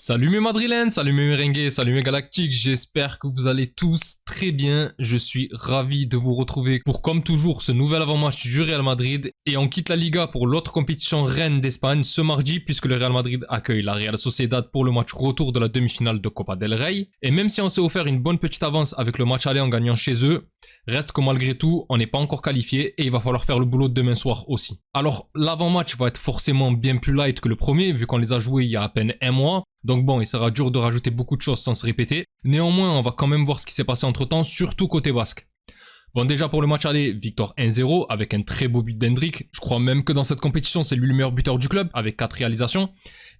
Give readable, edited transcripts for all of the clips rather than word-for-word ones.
Salut mes madrilènes, salut mes merengues, salut mes galactiques, j'espère que vous allez tous très bien. Je suis ravi de vous retrouver pour comme toujours ce nouvel avant-match du Real Madrid. Et on quitte la Liga pour l'autre compétition reine d'Espagne ce mardi puisque le Real Madrid accueille la Real Sociedad pour le match retour de la demi-finale de Copa del Rey. Et même si on s'est offert une bonne petite avance avec le match aller en gagnant chez eux, reste que malgré tout, on n'est pas encore qualifié et il va falloir faire le boulot demain soir aussi. Alors l'avant-match va être forcément bien plus light que le premier vu qu'on les a joués il y a à peine un mois. Donc bon, il sera dur de rajouter beaucoup de choses sans se répéter. Néanmoins, on va quand même voir ce qui s'est passé entre temps, surtout côté basque. Bon, déjà pour le match aller, victoire 1-0 avec un très beau but d'Hendrick. Je crois même que dans cette compétition, c'est lui le meilleur buteur du club avec 4 réalisations.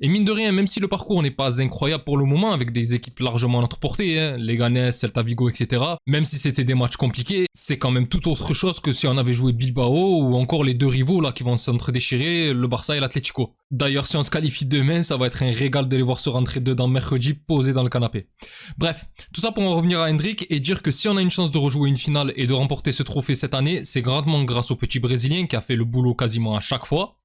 Et mine de rien, même si le parcours n'est pas incroyable pour le moment avec des équipes largement à notre portée, Leganés, Celta Vigo, etc. Même si c'était des matchs compliqués, c'est quand même tout autre chose que si on avait joué Bilbao ou encore les deux rivaux là qui vont s'entre-déchirer, le Barça et l'Atlético. D'ailleurs, si on se qualifie demain, ça va être un régal de les voir se rentrer dedans mercredi, posés dans le canapé. Bref, tout ça pour en revenir à Hendrick et dire que si on a une chance de rejouer une finale et de remporter ce trophée cette année, c'est grandement grâce au petit Brésilien qui a fait le boulot quasiment à chaque fois.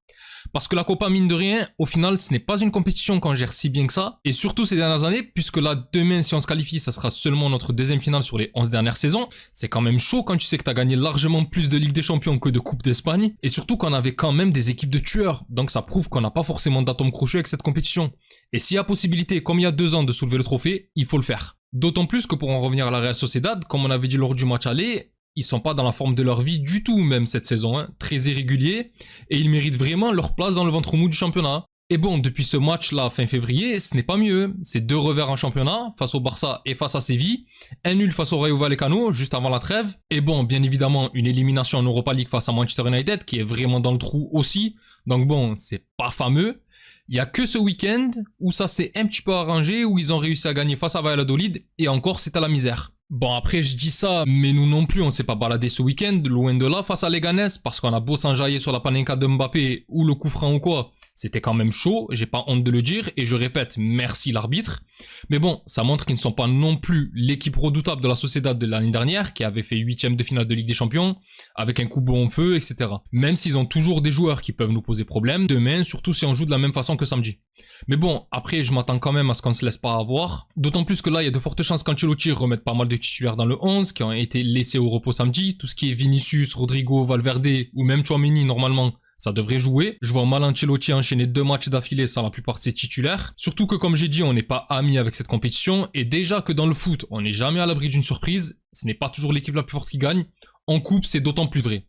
Parce que la Copa, mine de rien, au final, ce n'est pas une compétition qu'on gère si bien que ça. Et surtout ces dernières années, puisque là, demain, si on se qualifie, ça sera seulement notre deuxième finale sur les 11 dernières saisons. C'est quand même chaud quand tu sais que tu as gagné largement plus de Ligue des Champions que de Coupe d'Espagne. Et surtout qu'on avait quand même des équipes de tueurs. Donc ça prouve qu'on n'a pas forcément d'atome crochu avec cette compétition. Et s'il y a possibilité, comme il y a 2 ans, de soulever le trophée, il faut le faire. D'autant plus que pour en revenir à la Real Sociedad, comme on avait dit lors du match aller, ils sont pas dans la forme de leur vie du tout même cette saison, très irréguliers, et ils méritent vraiment leur place dans le ventre mou du championnat. Et bon, depuis ce match-là, fin février, ce n'est pas mieux. C'est 2 revers en championnat, face au Barça et face à Séville, un nul face au Rayo Vallecano, juste avant la trêve, et bon, bien évidemment, une élimination en Europa League face à Manchester United, qui est vraiment dans le trou aussi, donc bon, c'est pas fameux. Il y a que ce week-end où ça s'est un petit peu arrangé, où ils ont réussi à gagner face à Valladolid, et encore c'est à la misère. Bon après je dis ça, mais nous non plus on s'est pas baladé ce week-end, loin de là face à Leganés, parce qu'on a beau s'enjailler sur la panenka de Mbappé ou le coup franc ou quoi, c'était quand même chaud, j'ai pas honte de le dire, et je répète, merci l'arbitre. Mais bon, ça montre qu'ils ne sont pas non plus l'équipe redoutable de la Sociedad de l'année dernière, qui avait fait 8ème de finale de Ligue des Champions, avec un coup bon feu, etc. Même s'ils ont toujours des joueurs qui peuvent nous poser problème, demain, surtout si on joue de la même façon que samedi. Mais bon, après je m'attends quand même à ce qu'on ne se laisse pas avoir, d'autant plus que là il y a de fortes chances qu'Ancelotti remette pas mal de titulaires dans le 11, qui ont été laissés au repos samedi, tout ce qui est Vinicius, Rodrigo, Valverde, ou même Tchouaméni normalement, ça devrait jouer. Je vois mal Ancelotti enchaîner 2 matchs d'affilée sans la plupart de ses titulaires. Surtout que comme j'ai dit, on n'est pas amis avec cette compétition. Et déjà que dans le foot, on n'est jamais à l'abri d'une surprise. Ce n'est pas toujours l'équipe la plus forte qui gagne. En coupe, c'est d'autant plus vrai.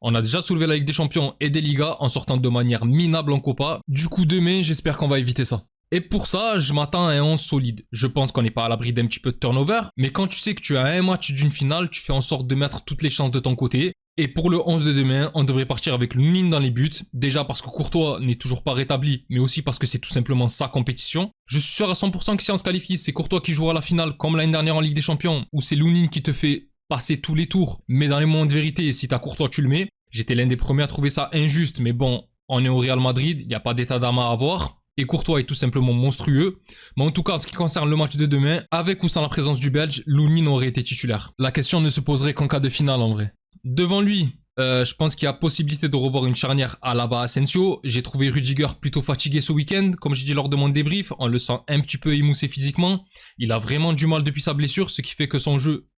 On a déjà soulevé la Ligue des Champions et des Ligas en sortant de manière minable en Copa. Du coup demain, j'espère qu'on va éviter ça. Et pour ça, je m'attends à un 11 solide. Je pense qu'on n'est pas à l'abri d'un petit peu de turnover. Mais quand tu sais que tu as un match d'une finale, tu fais en sorte de mettre toutes les chances de ton côté. Et pour le 11 de demain, on devrait partir avec Lounine dans les buts, déjà parce que Courtois n'est toujours pas rétabli, mais aussi parce que c'est tout simplement sa compétition. Je suis sûr à 100% que si on se qualifie, c'est Courtois qui jouera la finale comme l'année dernière en Ligue des Champions, où c'est Lounine qui te fait passer tous les tours, mais dans les moments de vérité, si t'as Courtois, tu le mets. J'étais l'un des premiers à trouver ça injuste, mais bon, on est au Real Madrid, il n'y a pas d'état d'âme à avoir. Et Courtois est tout simplement monstrueux. Mais en tout cas, en ce qui concerne le match de demain, avec ou sans la présence du Belge, Lounine aurait été titulaire. La question ne se poserait qu'en cas de finale en vrai. Devant lui, je pense qu'il y a possibilité de revoir une charnière Alaba Asensio. J'ai trouvé Rudiger plutôt fatigué ce week-end. Comme j'ai dit lors de mon débrief, on le sent un petit peu émoussé physiquement. Il a vraiment du mal depuis sa blessure, ce qui fait que son jeu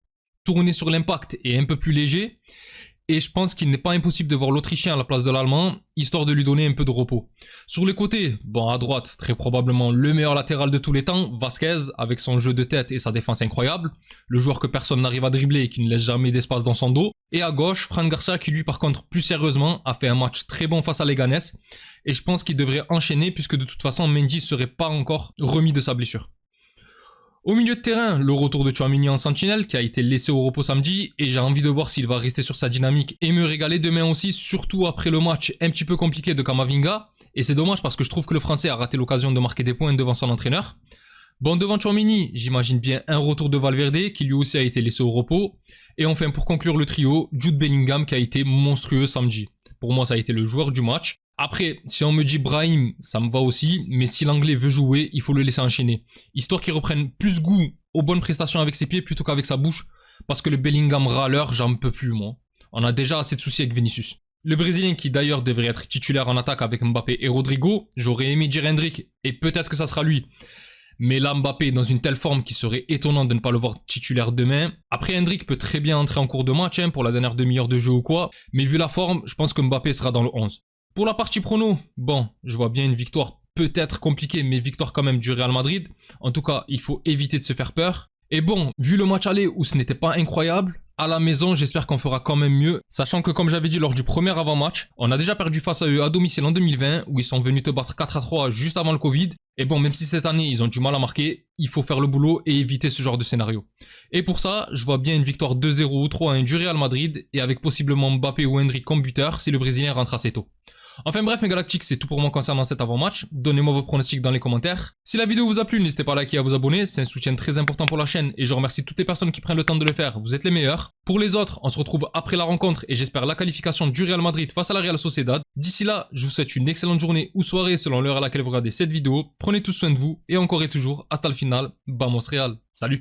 tourné sur l'impact est un peu plus léger. Et je pense qu'il n'est pas impossible de voir l'Autrichien à la place de l'Allemand, histoire de lui donner un peu de repos. Sur les côtés, bon à droite, très probablement le meilleur latéral de tous les temps, Vasquez, avec son jeu de tête et sa défense incroyable, le joueur que personne n'arrive à dribbler et qui ne laisse jamais d'espace dans son dos. Et à gauche, Fran Garcia qui lui par contre, plus sérieusement, a fait un match très bon face à Leganés, et je pense qu'il devrait enchaîner puisque de toute façon Mendy serait pas encore remis de sa blessure. Au milieu de terrain, le retour de Tchouaméni en sentinelle qui a été laissé au repos samedi et j'ai envie de voir s'il va rester sur sa dynamique et me régaler demain aussi, surtout après le match un petit peu compliqué de Camavinga. Et c'est dommage parce que je trouve que le Français a raté l'occasion de marquer des points devant son entraîneur. Bon, devant Tchouaméni, j'imagine bien un retour de Valverde qui lui aussi a été laissé au repos. Et enfin pour conclure le trio, Jude Bellingham qui a été monstrueux samedi. Pour moi ça a été le joueur du match. Après, si on me dit Brahim, ça me va aussi, mais si l'anglais veut jouer, il faut le laisser enchaîner. Histoire qu'il reprenne plus goût aux bonnes prestations avec ses pieds plutôt qu'avec sa bouche, parce que le Bellingham râleur, j'en peux plus moi. On a déjà assez de soucis avec Vinicius. Le Brésilien qui d'ailleurs devrait être titulaire en attaque avec Mbappé et Rodrigo, j'aurais aimé dire Hendrick, et peut-être que ça sera lui. Mais là, Mbappé est dans une telle forme qu'il serait étonnant de ne pas le voir titulaire demain. Après, Hendrick peut très bien entrer en cours de match pour la dernière demi-heure de jeu ou quoi. Mais vu la forme, je pense que Mbappé sera dans le 11. Pour la partie prono, bon, je vois bien une victoire peut-être compliquée, mais victoire quand même du Real Madrid. En tout cas, il faut éviter de se faire peur. Et bon, vu le match aller où ce n'était pas incroyable, à la maison, j'espère qu'on fera quand même mieux, sachant que comme j'avais dit lors du premier avant-match, on a déjà perdu face à eux à domicile en 2020, où ils sont venus te battre 4-3 juste avant le Covid. Et bon, même si cette année, ils ont du mal à marquer, il faut faire le boulot et éviter ce genre de scénario. Et pour ça, je vois bien une victoire 2-0 ou 3-1 du Real Madrid, et avec possiblement Mbappé ou Hendrick comme buteur si le Brésilien rentre assez tôt. Enfin bref mes Galactiques, c'est tout pour moi concernant cet avant-match. Donnez-moi vos pronostics dans les commentaires. Si la vidéo vous a plu, n'hésitez pas à liker et à vous abonner, c'est un soutien très important pour la chaîne et je remercie toutes les personnes qui prennent le temps de le faire, vous êtes les meilleurs. Pour les autres, on se retrouve après la rencontre et j'espère la qualification du Real Madrid face à la Real Sociedad. D'ici là, je vous souhaite une excellente journée ou soirée selon l'heure à laquelle vous regardez cette vidéo. Prenez tout soin de vous et encore et toujours, hasta le final, vamos Real. Salut!